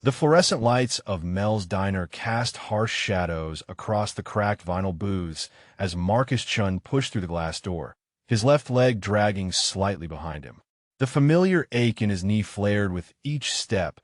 The fluorescent lights of Mel's diner cast harsh shadows across the cracked vinyl booths as Marcus Chun pushed through the glass door, his left leg dragging slightly behind him. The familiar ache in his knee flared with each step,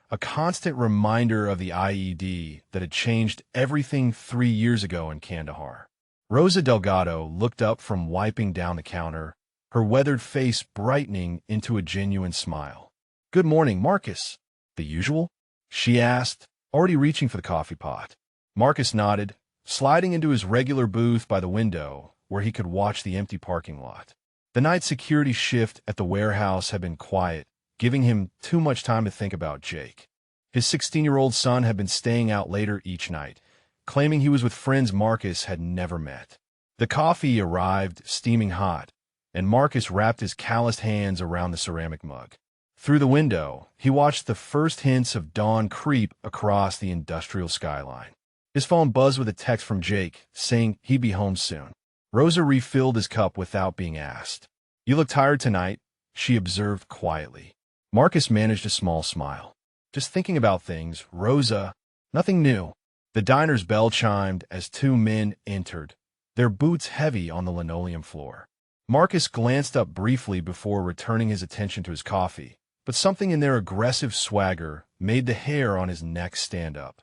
a constant reminder of the IED that had changed everything 3 years ago in Kandahar. Rosa Delgado looked up from wiping down the counter, her weathered face brightening into a genuine smile. "Good morning, Marcus. The usual?" she asked, already reaching for the coffee pot. Marcus nodded, sliding into his regular booth by the window, where he could watch the empty parking lot. The night security shift at the warehouse had been quiet, giving him too much time to think about Jake. His 16-year-old son had been staying out later each night, claiming he was with friends Marcus had never met. The coffee arrived steaming hot, and Marcus wrapped his calloused hands around the ceramic mug. Through the window, he watched the first hints of dawn creep across the industrial skyline. His phone buzzed with a text from Jake, saying he'd be home soon. Rosa refilled his cup without being asked. "You look tired tonight," she observed quietly. Marcus managed a small smile. "Just thinking about things, Rosa. Nothing new." The diner's bell chimed as 2 men entered, their boots heavy on the linoleum floor. Marcus glanced up briefly before returning his attention to his coffee, but something in their aggressive swagger made the hair on his neck stand up.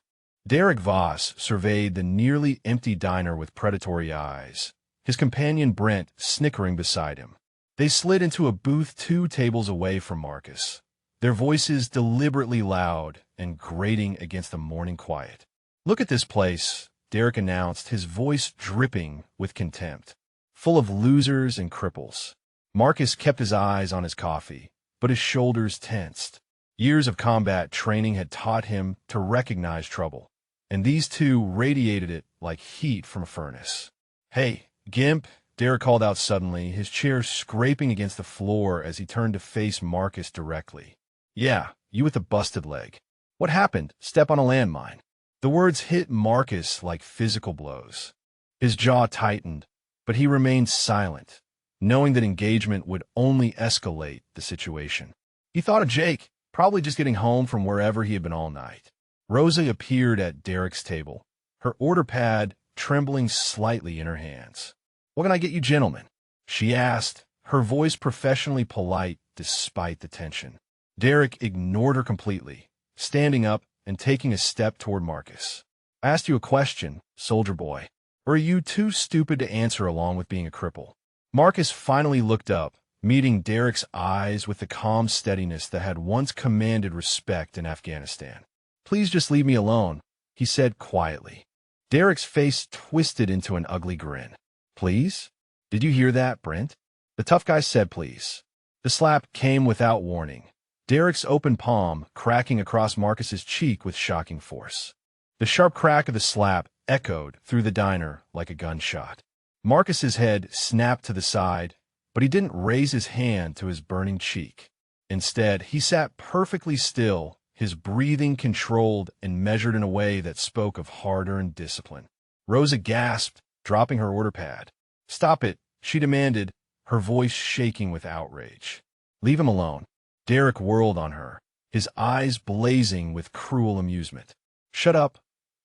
Derek Voss surveyed the nearly empty diner with predatory eyes, his companion Brent snickering beside him. They slid into a booth 2 tables away from Marcus, their voices deliberately loud and grating against the morning quiet. "Look at this place," Derek announced, his voice dripping with contempt. "Full of losers and cripples." Marcus kept his eyes on his coffee, but his shoulders tensed. Years of combat training had taught him to recognize trouble, and these 2 radiated it like heat from a furnace. "Hey, Gimp," Derek called out suddenly, his chair scraping against the floor as he turned to face Marcus directly. "Yeah, you with the busted leg. What happened? Step on a landmine." The words hit Marcus like physical blows. His jaw tightened, but he remained silent, knowing that engagement would only escalate the situation. He thought of Jake, probably just getting home from wherever he had been all night. Rosa appeared at Derek's table, her order pad trembling slightly in her hands. "What can I get you gentlemen?" she asked, her voice professionally polite despite the tension. Derek ignored her completely, standing up and taking a step toward Marcus. "I asked you a question, soldier boy. Or are you too stupid to answer along with being a cripple?" Marcus finally looked up, meeting Derek's eyes with the calm steadiness that had once commanded respect in Afghanistan. "Please just leave me alone," he said quietly. Derek's face twisted into an ugly grin. "Please? Did you hear that, Brent?" The tough guy said please. The slap came without warning, Derek's open palm cracking across Marcus's cheek with shocking force. The sharp crack of the slap echoed through the diner like a gunshot. Marcus's head snapped to the side, but he didn't raise his hand to his burning cheek. Instead, he sat perfectly still, his breathing controlled and measured in a way that spoke of hard-earned discipline. Rosa gasped, dropping her order pad. "Stop it," she demanded, her voice shaking with outrage. "Leave him alone." Derek whirled on her, his eyes blazing with cruel amusement. "Shut up,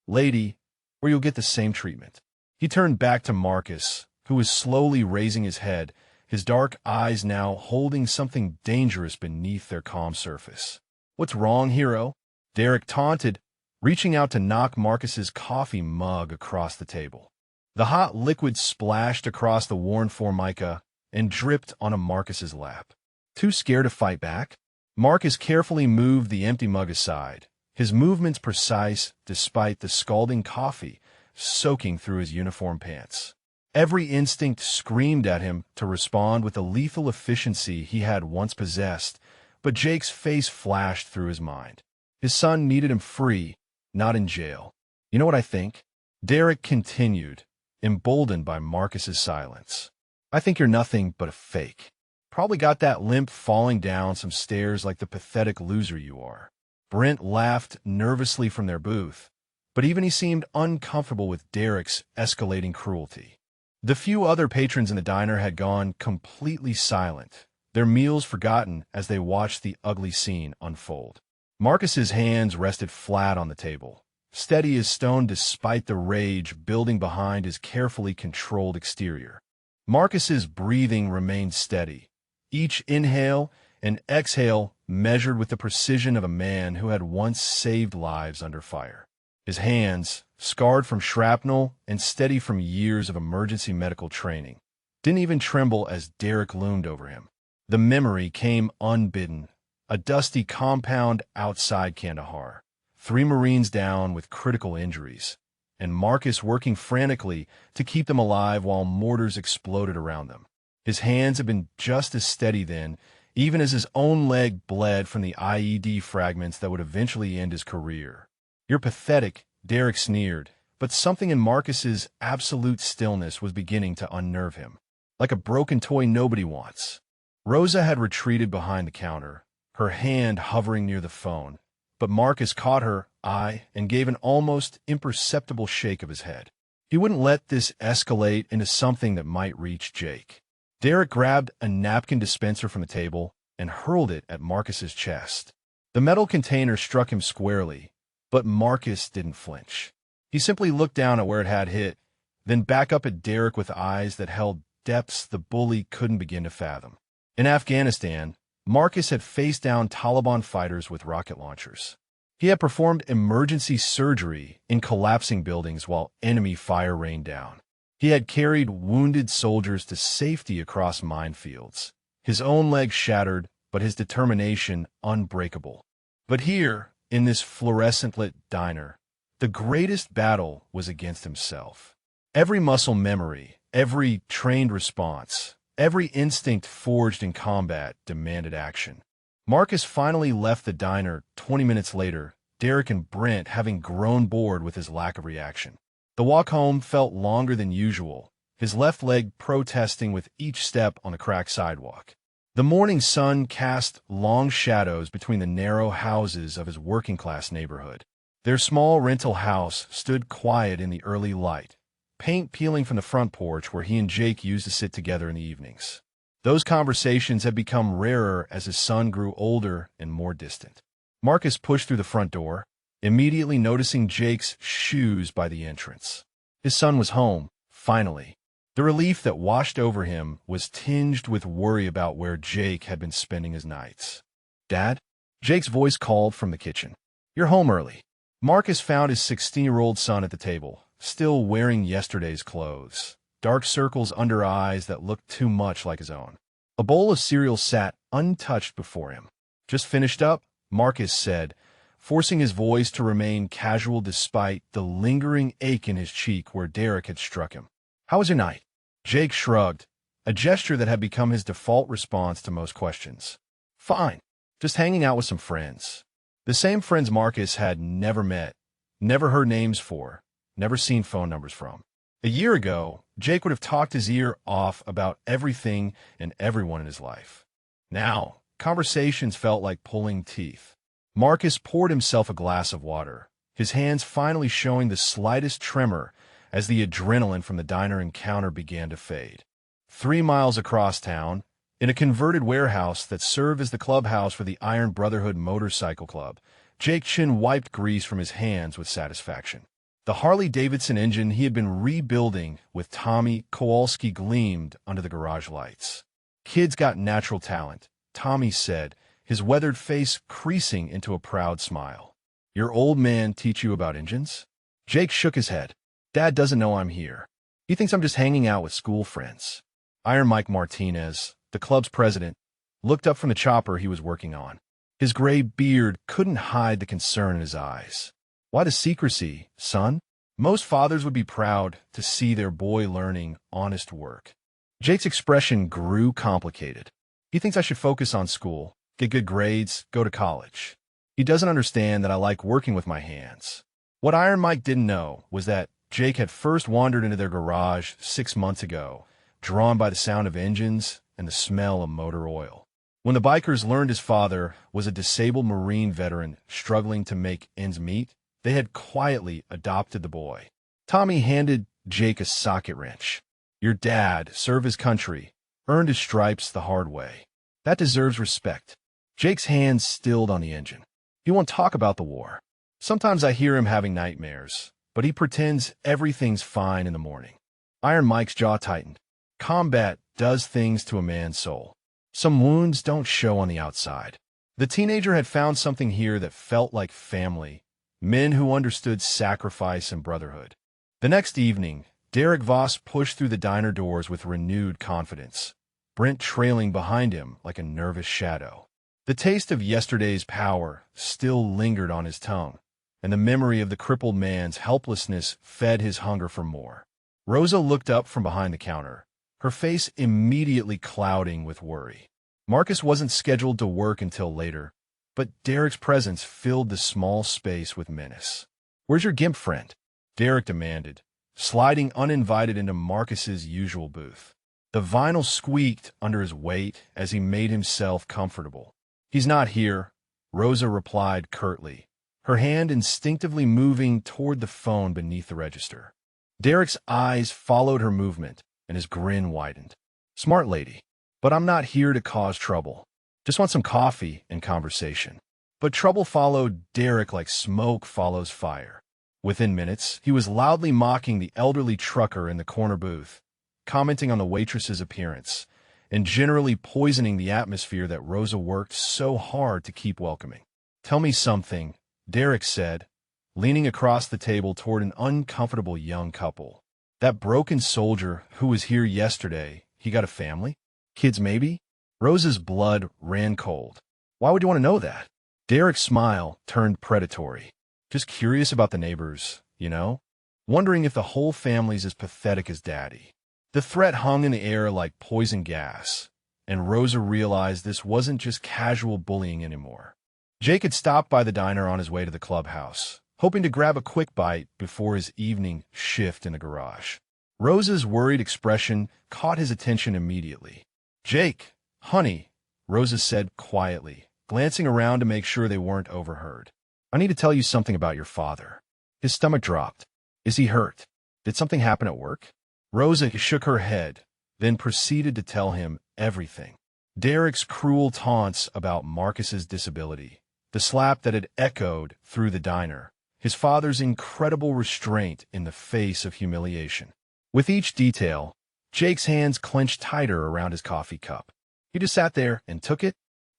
lady, or you'll get the same treatment." He turned back to Marcus, who was slowly raising his head, his dark eyes now holding something dangerous beneath their calm surface. "What's wrong, hero?" Derek taunted, reaching out to knock Marcus's coffee mug across the table. The hot liquid splashed across the worn formica and dripped onto Marcus's lap. Too scared to fight back, Marcus carefully moved the empty mug aside, his movements precise despite the scalding coffee soaking through his uniform pants. Every instinct screamed at him to respond with the lethal efficiency he had once possessed, but Jake's face flashed through his mind. His son needed him free, not in jail. "You know what I think?" Derek continued, emboldened by Marcus's silence. "I think you're nothing but a fake. Probably got that limp falling down some stairs like the pathetic loser you are." Brent laughed nervously from their booth, but even he seemed uncomfortable with Derek's escalating cruelty. The few other patrons in the diner had gone completely silent, their meals forgotten as they watched the ugly scene unfold. Marcus's hands rested flat on the table, steady as stone despite the rage building behind his carefully controlled exterior. Marcus's breathing remained steady, each inhale and exhale measured with the precision of a man who had once saved lives under fire. His hands, scarred from shrapnel and steady from years of emergency medical training, didn't even tremble as Derek loomed over him. The memory came unbidden, a dusty compound outside Kandahar, 3 Marines down with critical injuries, and Marcus working frantically to keep them alive while mortars exploded around them. His hands had been just as steady then, even as his own leg bled from the IED fragments that would eventually end his career. "You're pathetic," Derek sneered, but something in Marcus's absolute stillness was beginning to unnerve him. Like a broken toy nobody wants. Rosa had retreated behind the counter, her hand hovering near the phone, but Marcus caught her eye and gave an almost imperceptible shake of his head. He wouldn't let this escalate into something that might reach Jake. Derek grabbed a napkin dispenser from the table and hurled it at Marcus's chest. The metal container struck him squarely, but Marcus didn't flinch. He simply looked down at where it had hit, then back up at Derek with eyes that held depths the bully couldn't begin to fathom. In Afghanistan, Marcus had faced down Taliban fighters with rocket launchers. He had performed emergency surgery in collapsing buildings while enemy fire rained down. He had carried wounded soldiers to safety across minefields, his own leg shattered, but his determination unbreakable. But here, in this fluorescent-lit diner, the greatest battle was against himself. Every muscle memory, every trained response, every instinct forged in combat demanded action. Marcus finally left the diner 20 minutes later, Derek and Brent having grown bored with his lack of reaction. The walk home felt longer than usual, his left leg protesting with each step on the cracked sidewalk. The morning sun cast long shadows between the narrow houses of his working-class neighborhood. Their small rental house stood quiet in the early light, paint peeling from the front porch where he and Jake used to sit together in the evenings. Those conversations had become rarer as his son grew older and more distant. Marcus pushed through the front door, immediately noticing Jake's shoes by the entrance. His son was home, finally. The relief that washed over him was tinged with worry about where Jake had been spending his nights. "Dad?" Jake's voice called from the kitchen. "You're home early." Marcus found his 16-year-old son at the table, still wearing yesterday's clothes, dark circles under eyes that looked too much like his own. A bowl of cereal sat untouched before him. "Just finished up," Marcus said, forcing his voice to remain casual despite the lingering ache in his cheek where Derek had struck him. "How was your night?" Jake shrugged, a gesture that had become his default response to most questions. "Fine. Just hanging out with some friends." The same friends Marcus had never met, never heard names for, never seen phone numbers from. A year ago, Jake would have talked his ear off about everything and everyone in his life. Now, conversations felt like pulling teeth. Marcus poured himself a glass of water, his hands finally showing the slightest tremor as the adrenaline from the diner encounter began to fade. 3 miles across town, in a converted warehouse that served as the clubhouse for the Iron Brotherhood Motorcycle Club, Jake Chin wiped grease from his hands with satisfaction. The Harley-Davidson engine he had been rebuilding with Tommy Kowalski gleamed under the garage lights. "Kid's got natural talent," Tommy said, his weathered face creasing into a proud smile. "Your old man teach you about engines?" Jake shook his head. "Dad doesn't know I'm here. He thinks I'm just hanging out with school friends." Iron Mike Martinez, the club's president, looked up from the chopper he was working on. His gray beard couldn't hide the concern in his eyes. "Why the secrecy, son? Most fathers would be proud to see their boy learning honest work." Jake's expression grew complicated. "He thinks I should focus on school, get good grades, go to college. He doesn't understand that I like working with my hands." What Iron Mike didn't know was that Jake had first wandered into their garage 6 months ago, drawn by the sound of engines and the smell of motor oil. When the bikers learned his father was a disabled Marine veteran struggling to make ends meet, they had quietly adopted the boy. Tommy handed Jake a socket wrench. "Your dad served his country, earned his stripes the hard way. That deserves respect." Jake's hands stilled on the engine. He won't talk about the war. Sometimes I hear him having nightmares, but he pretends everything's fine in the morning. Iron Mike's jaw tightened. Combat does things to a man's soul. Some wounds don't show on the outside. The teenager had found something here that felt like family, men who understood sacrifice and brotherhood. The next evening, Derek Voss pushed through the diner doors with renewed confidence, Brent trailing behind him like a nervous shadow. The taste of yesterday's power still lingered on his tongue, and the memory of the crippled man's helplessness fed his hunger for more. Rosa looked up from behind the counter, her face immediately clouding with worry. Marcus wasn't scheduled to work until later, but Derek's presence filled the small space with menace. "Where's your gimp friend?" Derek demanded, sliding uninvited into Marcus's usual booth. The vinyl squeaked under his weight as he made himself comfortable. "He's not here," Rosa replied curtly, her hand instinctively moving toward the phone beneath the register. Derek's eyes followed her movement, and his grin widened. "Smart lady. But I'm not here to cause trouble. Just want some coffee and conversation." But trouble followed Derek like smoke follows fire. Within minutes, he was loudly mocking the elderly trucker in the corner booth, commenting on the waitress's appearance, and generally poisoning the atmosphere that Rosa worked so hard to keep welcoming. "Tell me something," Derek said, leaning across the table toward an uncomfortable young couple. "That broken soldier who was here yesterday, he got a family? Kids, maybe?" Rosa's blood ran cold. "Why would you want to know that?" Derek's smile turned predatory. "Just curious about the neighbors, you know? Wondering if the whole family's as pathetic as Daddy." The threat hung in the air like poison gas, and Rosa realized this wasn't just casual bullying anymore. Jake had stopped by the diner on his way to the clubhouse, hoping to grab a quick bite before his evening shift in the garage. Rosa's worried expression caught his attention immediately. "Jake, honey," Rosa said quietly, glancing around to make sure they weren't overheard. "I need to tell you something about your father." His stomach dropped. "Is he hurt? Did something happen at work?" Rosa shook her head, then proceeded to tell him everything. Derek's cruel taunts about Marcus's disability, the slap that had echoed through the diner, his father's incredible restraint in the face of humiliation. With each detail, Jake's hands clenched tighter around his coffee cup. "You just sat there and took it?"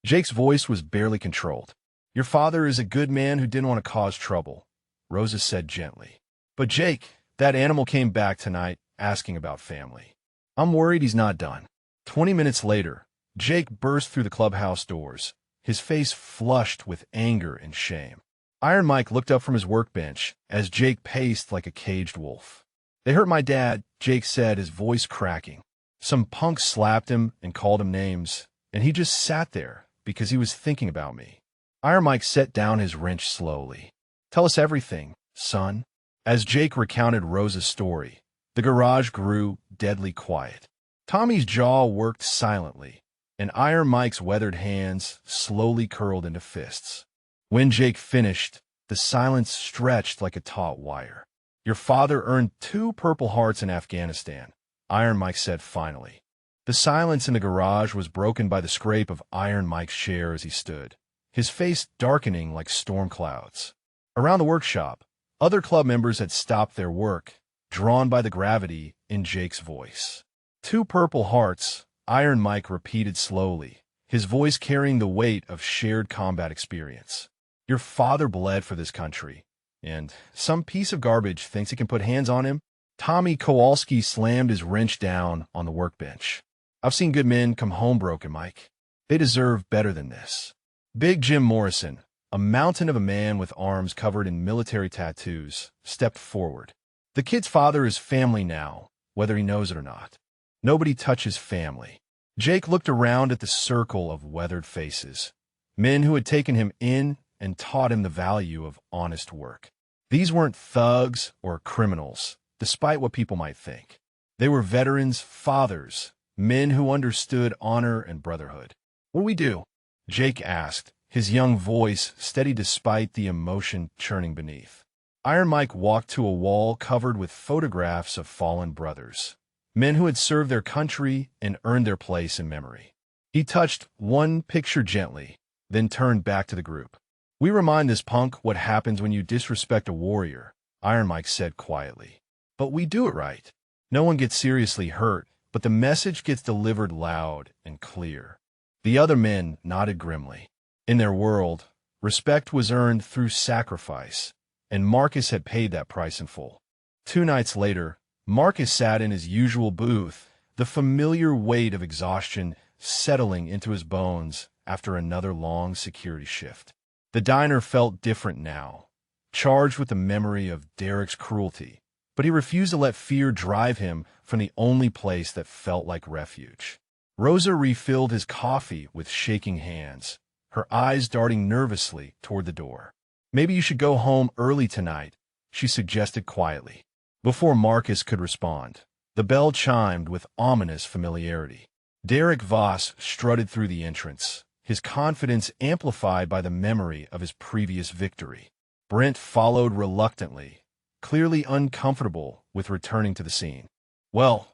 Jake's voice was barely controlled. "Your father is a good man who didn't want to cause trouble," Rosa said gently. "But Jake, that animal came back tonight asking about family. I'm worried he's not done." 20 minutes later, Jake burst through the clubhouse doors, his face flushed with anger and shame. Iron Mike looked up from his workbench as Jake paced like a caged wolf. "They hurt my dad," Jake said, his voice cracking. "Some punk slapped him and called him names, and he just sat there because he was thinking about me." Iron Mike set down his wrench slowly. "Tell us everything, son." As Jake recounted Rosa's story, the garage grew deadly quiet. Tommy's jaw worked silently, and Iron Mike's weathered hands slowly curled into fists. When Jake finished, the silence stretched like a taut wire. "Your father earned 2 Purple Hearts in Afghanistan," Iron Mike said finally. The silence in the garage was broken by the scrape of Iron Mike's chair as he stood, his face darkening like storm clouds. Around the workshop, other club members had stopped their work, drawn by the gravity in Jake's voice. 2 Purple Hearts, Iron Mike repeated slowly, his voice carrying the weight of shared combat experience. "Your father bled for this country, and some piece of garbage thinks he can put hands on him." Tommy Kowalski slammed his wrench down on the workbench. "I've seen good men come home broken, Mike. They deserve better than this." Big Jim Morrison, a mountain of a man with arms covered in military tattoos, stepped forward. "The kid's father is family now, whether he knows it or not. Nobody touches family." Jake looked around at the circle of weathered faces, men who had taken him in and taught him the value of honest work. These weren't thugs or criminals, despite what people might think. They were veterans, fathers, men who understood honor and brotherhood. "What do we do?" Jake asked, his young voice steady despite the emotion churning beneath. Iron Mike walked to a wall covered with photographs of fallen brothers, men who had served their country and earned their place in memory. He touched one picture gently, then turned back to the group. We remind this punk what happens when you disrespect a warrior, Iron Mike said quietly. But we do it right. No one gets seriously hurt, but the message gets delivered loud and clear. The other men nodded grimly. In their world, respect was earned through sacrifice, and Marcus had paid that price in full. 2 nights later, Marcus sat in his usual booth, the familiar weight of exhaustion settling into his bones after another long security shift. The diner felt different now, charged with the memory of Derek's cruelty, but he refused to let fear drive him from the only place that felt like refuge. Rosa refilled his coffee with shaking hands, her eyes darting nervously toward the door. "Maybe you should go home early tonight," she suggested quietly. Before Marcus could respond, the bell chimed with ominous familiarity. Derek Voss strutted through the entrance, his confidence amplified by the memory of his previous victory. Brent followed reluctantly, clearly uncomfortable with returning to the scene. Well,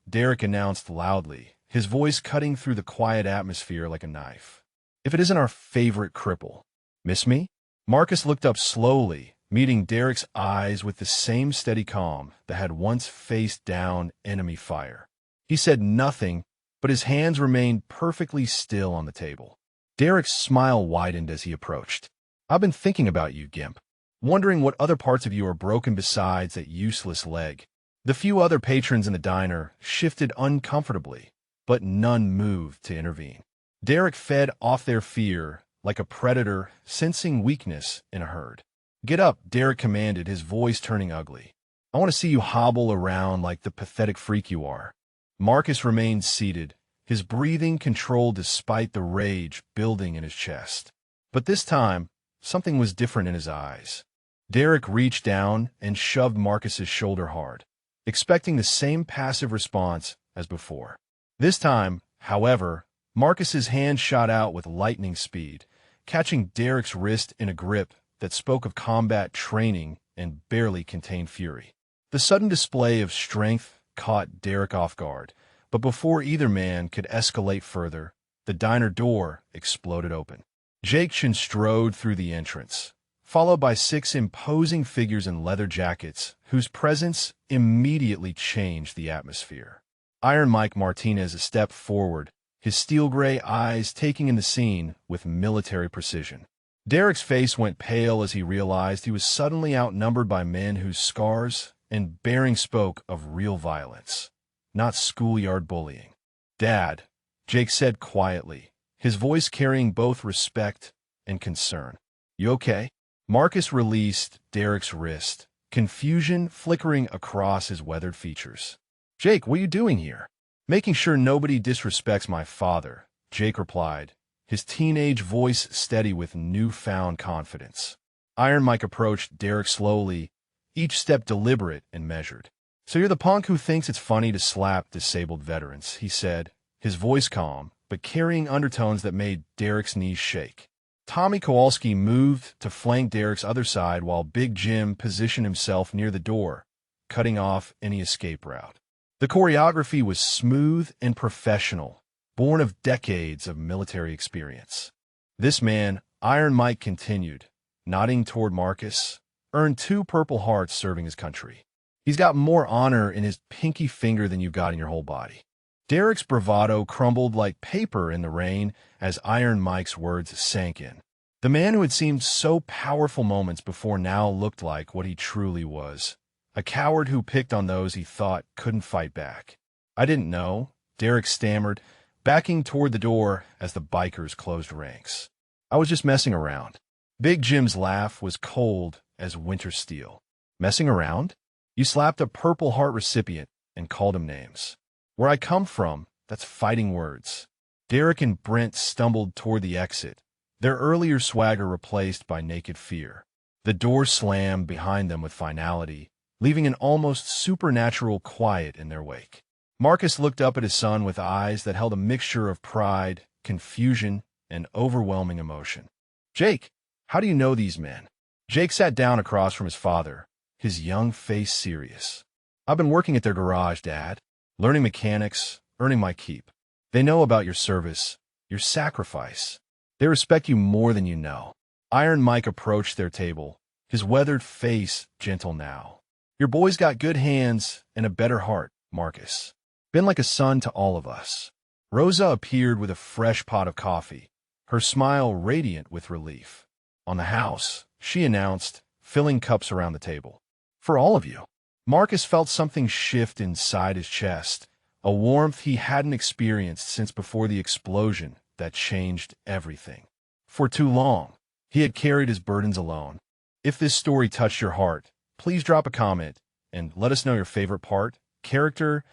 Derek announced loudly, his voice cutting through the quiet atmosphere like a knife. "If it isn't our favorite cripple. Miss me?" Marcus looked up slowly, meeting Derek's eyes with the same steady calm that had once faced down enemy fire. He said nothing, but his hands remained perfectly still on the table. Derek's smile widened as he approached. "I've been thinking about you, Gimp, wondering what other parts of you are broken besides that useless leg." The few other patrons in the diner shifted uncomfortably, but none moved to intervene. Derek fed off their fear like a predator sensing weakness in a herd. "Get up," Derek commanded, his voice turning ugly. "I want to see you hobble around like the pathetic freak you are." Marcus remained seated, his breathing controlled despite the rage building in his chest. But this time, something was different in his eyes. Derek reached down and shoved Marcus's shoulder hard, expecting the same passive response as before. This time, however, Marcus's hand shot out with lightning speed, catching Derek's wrist in a grip that spoke of combat training and barely contained fury. The sudden display of strength caught Derek off guard, but before either man could escalate further, the diner door exploded open. Jake Shin strode through the entrance, followed by 6 imposing figures in leather jackets whose presence immediately changed the atmosphere. Iron Mike Martinez stepped forward, his steel-gray eyes taking in the scene with military precision. Derek's face went pale as he realized he was suddenly outnumbered by men whose scars and bearing spoke of real violence, not schoolyard bullying. "Dad," Jake said quietly, his voice carrying both respect and concern. "You okay?" Marcus released Derek's wrist, confusion flickering across his weathered features. "Jake, what are you doing here?" "Making sure nobody disrespects my father," Jake replied, his teenage voice steady with newfound confidence. Iron Mike approached Derek slowly, each step deliberate and measured. "So you're the punk who thinks it's funny to slap disabled veterans," he said, his voice calm, but carrying undertones that made Derek's knees shake. Tommy Kowalski moved to flank Derek's other side while Big Jim positioned himself near the door, cutting off any escape route. The choreography was smooth and professional, born of decades of military experience. This man, Iron Mike continued, nodding toward Marcus, earned 2 Purple Hearts serving his country. He's got more honor in his pinky finger than you've got in your whole body. Derek's bravado crumbled like paper in the rain as Iron Mike's words sank in. The man who had seemed so powerful moments before now looked like what he truly was, a coward who picked on those he thought couldn't fight back. "I didn't know," Derek stammered, backing toward the door as the bikers closed ranks. "I was just messing around." Big Jim's laugh was cold as winter steel. "Messing around? You slapped a Purple Heart recipient and called him names. Where I come from, that's fighting words." Derek and Brent stumbled toward the exit, their earlier swagger replaced by naked fear. The door slammed behind them with finality, leaving an almost supernatural quiet in their wake. Marcus looked up at his son with eyes that held a mixture of pride, confusion, and overwhelming emotion. "Jake, how do you know these men?" Jake sat down across from his father, his young face serious. "I've been working at their garage, Dad, learning mechanics, earning my keep. They know about your service, your sacrifice. They respect you more than you know." Iron Mike approached their table, his weathered face gentle now. Your boy's got good hands and a better heart, Marcus. Been like a son to all of us. Rosa appeared with a fresh pot of coffee, her smile radiant with relief. On the house, she announced, filling cups around the table. For all of you. Marcus felt something shift inside his chest, a warmth he hadn't experienced since before the explosion that changed everything. For too long, he had carried his burdens alone. If this story touched your heart, please drop a comment and let us know your favorite part, character,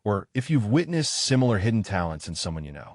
or if you've witnessed similar hidden talents in someone you know.